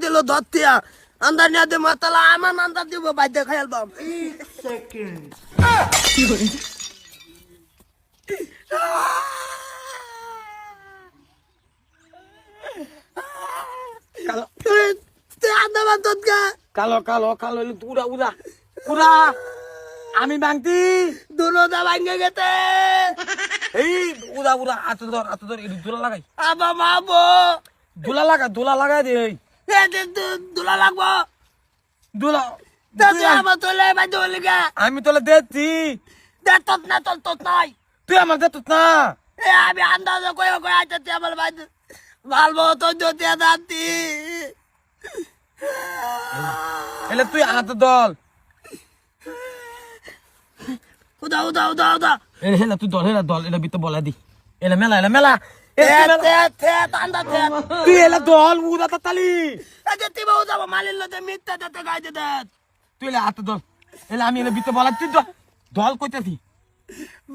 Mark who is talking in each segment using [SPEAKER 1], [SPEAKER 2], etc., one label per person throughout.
[SPEAKER 1] দিল ধরতিয়া আন্দার নিয়ে দে মাতালা আমার আন্দার দিব বাইতে খাইল বাম
[SPEAKER 2] সেকেন্ড
[SPEAKER 1] তুই আন্দা বান্তত গা
[SPEAKER 2] কালো কালো কালো উড়া উড়া উড়া আমি বাংতি
[SPEAKER 1] দুনো দা ভাঙ্গে গেতে
[SPEAKER 2] এই উড়া উড়া আত ধর এই দুলা লাগাই
[SPEAKER 1] আবা মাবো
[SPEAKER 2] দুলা লাগাই দে
[SPEAKER 1] এ দে দুলা লাগবো
[SPEAKER 2] দুলা
[SPEAKER 1] তুই আমার তোলে বাইতে বলি গা
[SPEAKER 2] আমি তোলে দেছি
[SPEAKER 1] দে তত না তত নাই
[SPEAKER 2] তুই আমার দে না
[SPEAKER 1] এ আমি আন্দাজ কই কই আইতে তুই আমার বাইতে ভালবো তো যদি দাঁতি
[SPEAKER 2] এলে তুই হাত দল
[SPEAKER 1] উদা উদা উদা উদা
[SPEAKER 2] এলে হেলা তুই দল এলে বিতে বলা দি এলে মেলা তুই এলে দল উড়া তাতালি তুই এলে হাত দল এলে আমি এলে বিতে বলা তুই দল কইতেছি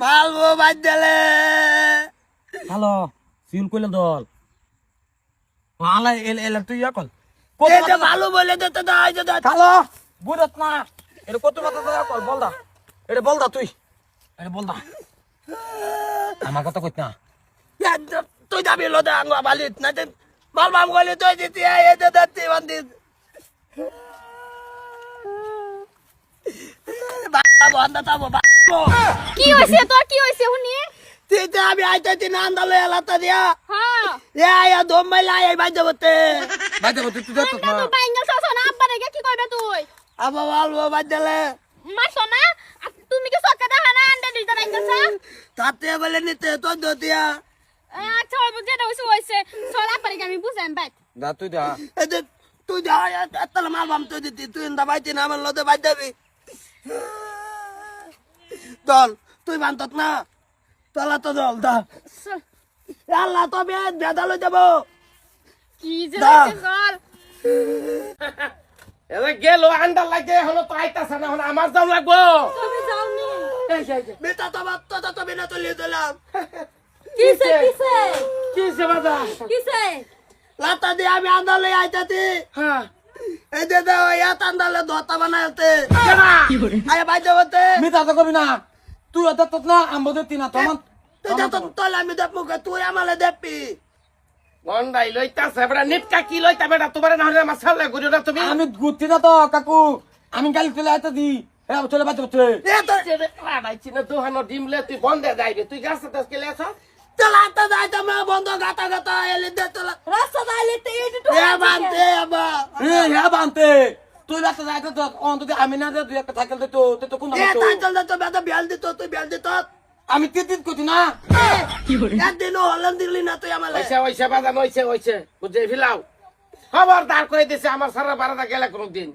[SPEAKER 1] ভালবো বাদ দিলে
[SPEAKER 2] হ্যালো সিউল কইলে দল আলা এলে এলে তুই ইয়া কল
[SPEAKER 1] ভালো বলে দিতে দাই
[SPEAKER 2] হ্যালো বুঝত না এটা কত কথা দয়া কল বল দা এটা বল দা তুই এটা বল দা আমার কথা কইত না
[SPEAKER 1] তুই যাবি লোদা আঙ্গা বালিত না বাল বাম গলি তুই দিতি এ দাতি বান্দিত বাবা আন্দা তাবো
[SPEAKER 3] কি হইছে তোর কি হইছে হুনি
[SPEAKER 1] তুই আমি আইতে না আন্দালে এলাতা দিয়া
[SPEAKER 3] হ্যাঁ
[SPEAKER 1] এ দম মাইলা এই বাই যাবতে
[SPEAKER 2] ভাই দেব তুই যত
[SPEAKER 3] না তো বাইঙ্গা সস না আব্বা রে কি কইবে তুই
[SPEAKER 1] আবা ভালবো বাদ দিলে
[SPEAKER 3] মারছো না তুমি কি সক্কা দেখা না আন্ডা দিতে বাইঙ্গাছা
[SPEAKER 1] তাতে বলে নিতে তো দতিয়া
[SPEAKER 3] আচ্ছা বুঝে দাও হইছে চল আব্বা রে আমি বুঝাম বাই
[SPEAKER 2] দা তুই দা
[SPEAKER 1] এতে তুই যা এতলা মাল বাম তুই দিতি তুই ইন্দা বাইতি না আমার লদে বাই যাবি দল তুই বান্তত না তলা তো দল দা আল্লাহ তো বেদালো যাব
[SPEAKER 3] কি যে
[SPEAKER 1] দা।
[SPEAKER 3] হইছে চল
[SPEAKER 2] এলে গেল আন্ডা লাগে হলো তো আইতাছ না হলো আমার যাও লাগবো
[SPEAKER 3] তুমি যাওনি
[SPEAKER 1] বেটা তো বাত তো বিনা তো লিয়ে দিলাম
[SPEAKER 3] কিসে
[SPEAKER 2] কি সে বাদা
[SPEAKER 3] কিসে
[SPEAKER 1] লাতা দিয়ে আমি আন্দালে আইতাতি
[SPEAKER 2] হ্যাঁ
[SPEAKER 1] এই দে দে ইয়া তান্দালে দতা বানাইতে
[SPEAKER 2] কেনা
[SPEAKER 1] আয় বাই যাবতে
[SPEAKER 2] মিতা তো কবি না তুই অত তত না আমবদে তিনা তমন
[SPEAKER 1] তুই যত তলা আমি দেব মুখে তুই আমালে দেবি
[SPEAKER 2] গন্ডাই লইতাছে বড় নিপকা কি লইতা বেটা তোমারে না হলে মাছালে গুড়ি না তুমি আমি গুতি না তো কাকু আমি গালি চলে আইতা দি এ চলে বাতে বাতে
[SPEAKER 1] এ তো
[SPEAKER 2] আড়াইছি না দোহানো ডিমলে তুই বন্ধে যাইবে তুই গাছ তাস কে লেছ
[SPEAKER 1] তলা তো যাইতা মা বন্ধ গাতা গাতা এলে দে তলা
[SPEAKER 3] রাস্তা দাইলে তে এই তো
[SPEAKER 1] এ বানতে আবা
[SPEAKER 2] এ হ্যাঁ বানতে তুই বাতে যাইতে তো অন্তত আমি না দে তুই একটা সাইকেল দে তো কোন
[SPEAKER 1] এ তাই চল তো বেটা বিয়াল দিত তুই বিয়াল দিত
[SPEAKER 2] আমি তিতিত কইতি না
[SPEAKER 1] একদিন হলান দিলি না তুই আমালে
[SPEAKER 2] ওইসে ওইসে বাজান ওইসে বুঝে ফিলাও খবরদার কই দিছে আমার সারা বারাদা গেলে কোনদিন